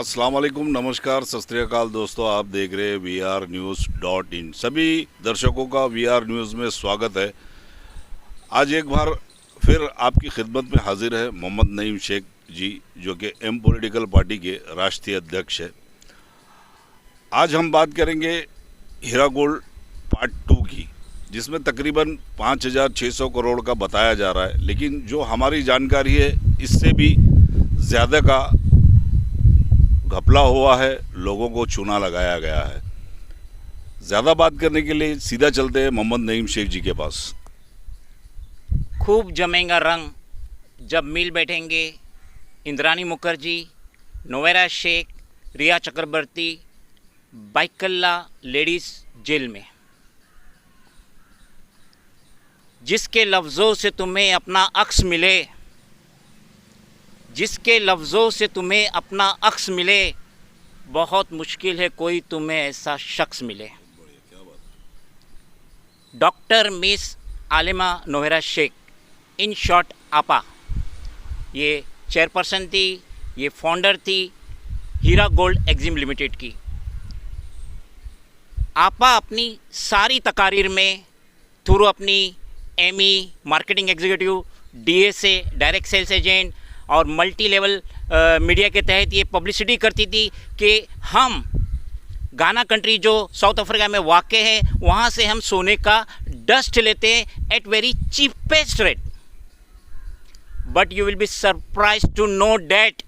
अस्सलाम वालेकुम, नमस्कार, सत श्री अकाल दोस्तों। आप देख रहे हैं VRNews.in। सभी दर्शकों का VR न्यूज़ में स्वागत है। आज एक बार फिर आपकी खिदमत में हाजिर है मोहम्मद नईम शेख जी, जो कि एम पॉलिटिकल पार्टी के राष्ट्रीय अध्यक्ष है। आज हम बात करेंगे हीरा गोल्ड पार्ट 2 की, जिसमें तकरीबन 5,600 करोड़ का बताया जा रहा है, लेकिन जो हमारी जानकारी है इससे भी ज़्यादा का घपला हुआ है, लोगों को चूना लगाया गया है। ज़्यादा बात करने के लिए सीधा चलते हैं मोहम्मद नईम शेख जी के पास। खूब जमेगा रंग जब मिल बैठेंगे इंद्रानी मुखर्जी, नोवेरा शेख, रिया चक्रवर्ती, बाइकल्ला लेडीज़ जेल में। जिसके लफ्ज़ों से तुम्हें अपना अक्स मिले, जिसके लफ्ज़ों से तुम्हें अपना अक्स मिले, बहुत मुश्किल है कोई तुम्हें ऐसा शख्स मिले। Doctor miss Alima Novera Sheikh, in short आपा, ये चेयरपर्सन थी, ये फाउंडर थी हीरा गोल्ड एक्जिम लिमिटेड की। आपा अपनी सारी तकारीर में थ्रू अपनी ME, marketing executive, DSA, direct sales agent और मल्टी लेवल मीडिया के तहत ये पब्लिसिटी करती थी कि हम गाना कंट्री जो साउथ अफ्रीका में वाक़ है, वहाँ से हम सोने का डस्ट लेते हैं at very cheapest rate. But you will be surprise to know that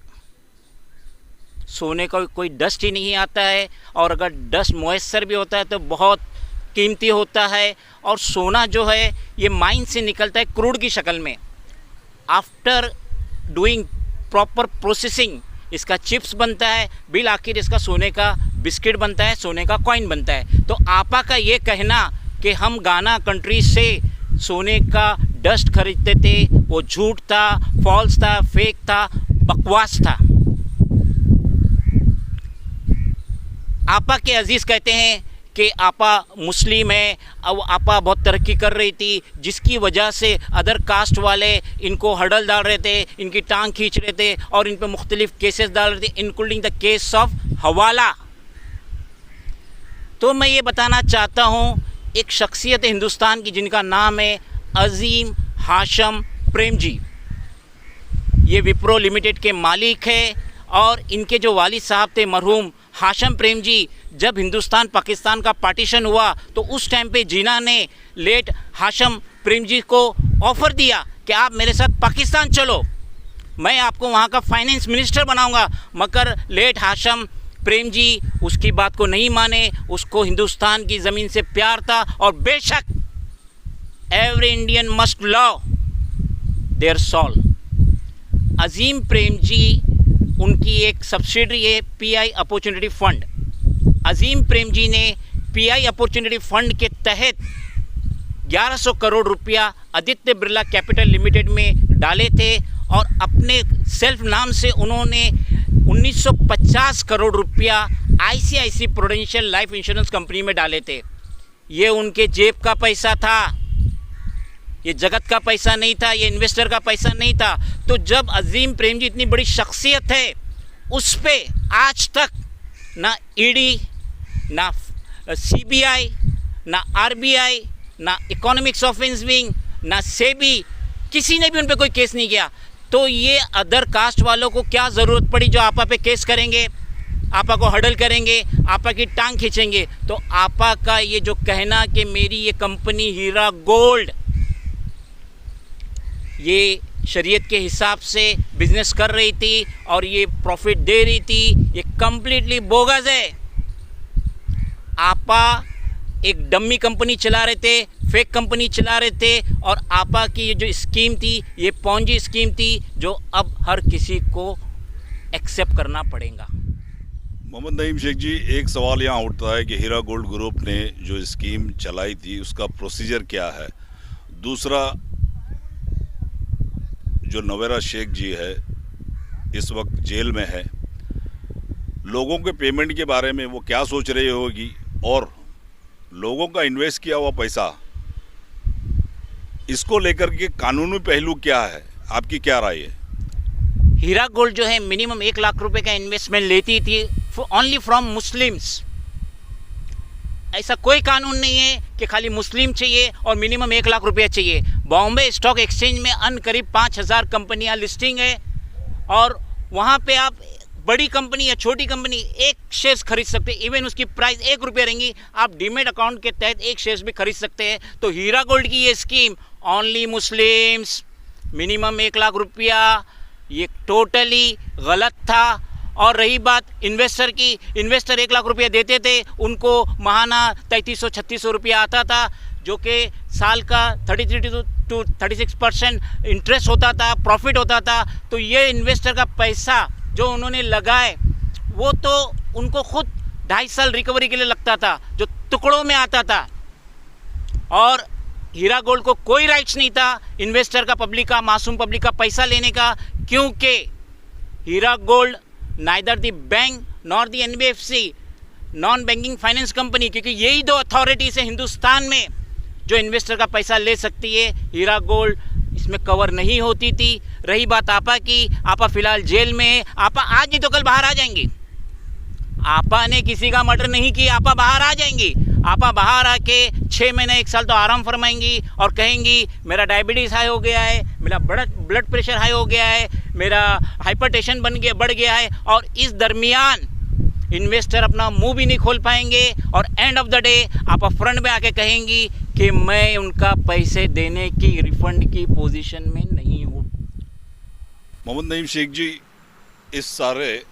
सोने का कोई डस्ट ही नहीं आता है, और अगर डस्ट मयसर भी होता है तो बहुत कीमती होता है। और सोना जो है ये माइन से निकलता है क्रूड की शक्ल में। आफ्टर डूइंग प्रॉपर प्रोसेसिंग इसका चिप्स बनता है, बिल आखिर इसका सोने का बिस्किट बनता है, सोने का कॉइन बनता है। तो आपा का ये कहना कि हम गाना कंट्री से सोने का डस्ट खरीदते थे, वो झूठ था, फॉल्स था, फेक था, बकवास था। आपा के अजीज़ कहते हैं कि आपा मुस्लिम है, अब आपा बहुत तरक्की कर रही थी, जिसकी वजह से अदर कास्ट वाले इनको हडल डाल रहे थे, इनकी टांग खींच रहे थे और इन पे मुख्तलिफ केसेस डाल रहे थे, इंक्लूडिंग द केस ऑफ हवाला। तो मैं ये बताना चाहता हूँ, एक शख्सियत हिंदुस्तान की जिनका नाम है अजीम हाशम प्रेमजी, ये विप्रो लिमिटेड के मालिक है। और इनके जो वालिद साहब थे मरहूम हाशम प्रेम जी, जब हिंदुस्तान पाकिस्तान का पार्टीशन हुआ तो उस टाइम पे जिना ने लेट हाशम प्रेम जी को ऑफ़र दिया कि आप मेरे साथ पाकिस्तान चलो, मैं आपको वहाँ का फाइनेंस मिनिस्टर बनाऊंगा। मगर लेट हाशम प्रेम जी उसकी बात को नहीं माने, उसको हिंदुस्तान की ज़मीन से प्यार था। और बेशक every Indian must love their soul. Azim Premji, उनकी एक सब्सिडरी है PI opportunity fund. Azim Premji ने PI अपॉर्चुनिटी फ़ंड के तहत 1100 करोड़ रुपया आदित्य बिरला कैपिटल लिमिटेड में डाले थे, और अपने सेल्फ नाम से उन्होंने 1950 करोड़ रुपया ICICI prudential life insurance company में डाले थे। ये उनके जेब का पैसा था, ये जगत का पैसा नहीं था, ये इन्वेस्टर का पैसा नहीं था। तो जब अजीम प्रेम जी इतनी बड़ी शख्सियत है, उस पे आज तक ना ED, ना CBI, ना RBI, ना इकोनॉमिक्स ऑफेंस विंग, ना सेबी, किसी ने भी उन पे कोई केस नहीं किया। तो ये अदर कास्ट वालों को क्या ज़रूरत पड़ी जो आपा पे केस करेंगे, आपा को हडल करेंगे, आपा की टांग खींचेंगे। तो आपा का ये जो कहना कि मेरी ये कंपनी हीरा गोल्ड ये शरीयत के हिसाब से बिज़नेस कर रही थी और ये प्रॉफिट दे रही थी, ये कम्प्लीटली बोगस है। आपा एक डम्मी कंपनी चला रहे थे, फेक कंपनी चला रहे थे, और आपा की ये जो स्कीम थी ये पॉन्जी स्कीम थी, जो अब हर किसी को एक्सेप्ट करना पड़ेगा। मोहम्मद नईम शेख जी, एक सवाल यहाँ उठता है कि हीरा गोल्ड ग्रुप ने जो स्कीम चलाई थी उसका प्रोसीजर क्या है। दूसरा, जो नोवेरा शेख जी है इस वक्त जेल में है, लोगों के पेमेंट के बारे में वो क्या सोच रही होगी, और लोगों का इन्वेस्ट किया हुआ पैसा, इसको लेकर के कानूनी पहलू क्या है, आपकी क्या राय है? हीरा गोल्ड जो है मिनिमम 1 लाख रुपए का इन्वेस्टमेंट लेती थी ओनली फ्रॉम मुस्लिम्स। ऐसा कोई कानून नहीं है कि खाली मुस्लिम चाहिए और मिनिमम 1 लाख रुपया चाहिए। बॉम्बे स्टॉक एक्सचेंज में करीब 5,000 कंपनियां लिस्टिंग है और वहाँ पे आप बड़ी कंपनी या छोटी कंपनी एक शेयर्स खरीद सकते हैं। इवन उसकी प्राइस 1 रुपया रहेंगी, आप डीमेट अकाउंट के तहत एक शेयर्स भी खरीद सकते हैं। तो हीरा गोल्ड की ये scheme only Muslims, minimum 1 lakh रुपया, ये टोटली गलत था। और रही बात इन्वेस्टर की, इन्वेस्टर 1 लाख रुपया देते थे, उनको महाना 3300-3600 रुपया आता था, जो कि साल का 33 to 36% इंटरेस्ट होता था, प्रॉफिट होता था। तो ये इन्वेस्टर का पैसा जो उन्होंने लगाए वो तो उनको खुद 2.5 साल रिकवरी के लिए लगता था, जो टुकड़ों में आता था। और हीरा गोल्ड को कोई राइट्स नहीं था इन्वेस्टर का, पब्लिक का, मासूम पब्लिक का पैसा लेने का, क्योंकि हीरा गोल्ड नाइदर दी बैंक नॉर दी NBFC, non banking finance company, क्योंकि यही 2 अथॉरिटीज़ है हिंदुस्तान में जो इन्वेस्टर का पैसा ले सकती है। हीरा गोल्ड इसमें कवर नहीं होती थी। रही बात आपा की, आपा फिलहाल जेल में है। आपा आज नहीं तो कल बाहर आ जाएंगी। आपा ने किसी का मर्डर नहीं किया, आपा बाहर आ जाएंगी। आपा बाहर आके 6 महीने 1 साल तो आराम फरमाएंगी और कहेंगी मेरा डायबिटीज़ हाई हो गया है, मेरा ब्लड प्रेशर हाई हो गया है, मेरा हाइपरटेंशन बढ़ गया है। और इस दरमियान इन्वेस्टर अपना मुंह भी नहीं खोल पाएंगे और एंड ऑफ द डे आप फ्रंट में आके कहेंगी कि मैं उनका पैसे देने की, रिफंड की पोजीशन में नहीं हूँ। मोहम्मद नईम शेख जी, इस सारे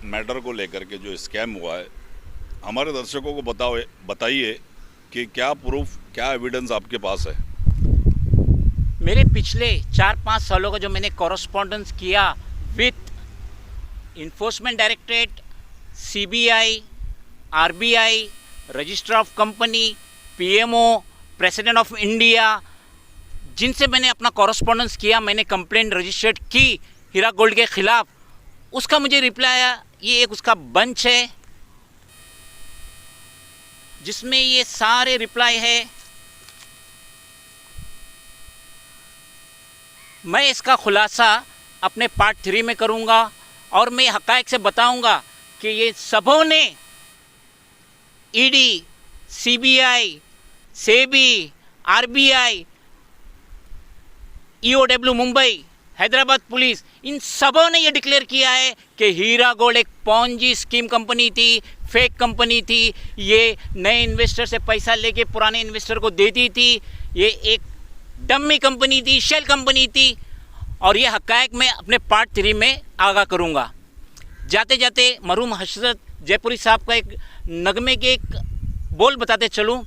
मैटर को लेकर के जो स्कैम हुआ है, हमारे दर्शकों को बताइए कि क्या प्रूफ, क्या एविडेंस आपके पास है? मेरे पिछले 4-5 सालों का जो मैंने कॉरेस्पॉन्डेंस किया with enforcement directorate, CBI, RBI, registrar of company, PMO, president of India, जिनसे मैंने अपना कॉरेस्पॉन्डेंस किया, मैंने कंप्लेंट रजिस्टर्ड की हीरा गोल्ड के ख़िलाफ़, उसका मुझे रिप्लाई आया। ये एक उसका बंच है जिसमें ये सारे रिप्लाई है। मैं इसका खुलासा अपने पार्ट 3 में करूंगा और मैं हक़ाइक़ से बताऊंगा कि ये सबों ने ED, CBI, SEBI, RBI, EOW Mumbai, Hyderabad police, इन सबों ने ये डिक्लेयर किया है कि हीरा गोल्ड एक पॉन्जी स्कीम कंपनी थी, फेक कंपनी थी। ये नए इन्वेस्टर से पैसा लेके पुराने इन्वेस्टर को देती थी। ये एक डम्मी कंपनी थी, शेल कंपनी थी। और ये हक़ाइक़ मैं अपने पार्ट 3 में आगाह करूँगा। जाते जाते मरहूम हजरत जयपुरी साहब का एक नगमे के एक बोल बताते चलूँ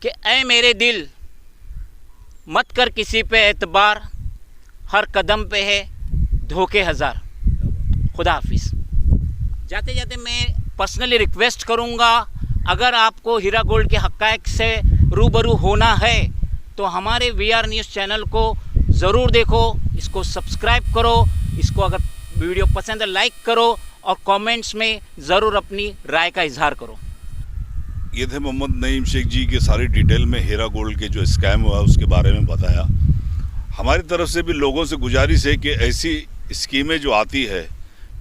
कि ऐ मेरे दिल, मत कर किसी पे एतबार, हर कदम पे है धोखे हज़ार। खुदा हाफिज़। जाते जाते मैं पर्सनली रिक्वेस्ट करूँगा, अगर आपको हीरा गोल्ड के हक़ाइक़ से रूबरू होना है तो हमारे VR न्यूज़ चैनल को ज़रूर देखो, इसको सब्सक्राइब करो, इसको अगर वीडियो पसंद है लाइक करो और कमेंट्स में ज़रूर अपनी राय का इजहार करो। ये थे मोहम्मद नईम शेख जी के सारी डिटेल में हीरा गोल्ड के जो स्कैम हुआ उसके बारे में बताया। हमारी तरफ से भी लोगों से गुजारिश है कि ऐसी स्कीमें जो आती है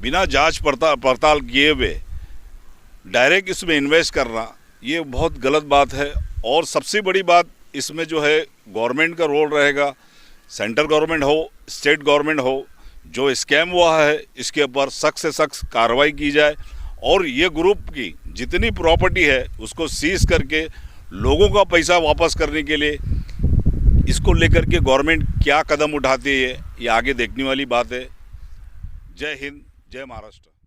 बिना जांच पड़ताल किए हुए डायरेक्ट इसमें इन्वेस्ट करना, ये बहुत गलत बात है। और सबसे बड़ी बात इसमें जो है गवर्नमेंट का रोल रहेगा, सेंट्रल गवर्नमेंट हो, स्टेट गवर्नमेंट हो, जो स्कैम हुआ है इसके ऊपर सख्त से सख्त कार्रवाई की जाए और ये ग्रुप की जितनी प्रॉपर्टी है उसको सीज करके लोगों का पैसा वापस करने के लिए इसको लेकर के गवर्नमेंट क्या कदम उठाती है, ये आगे देखने वाली बात है। जय हिंद, जय महाराष्ट्र।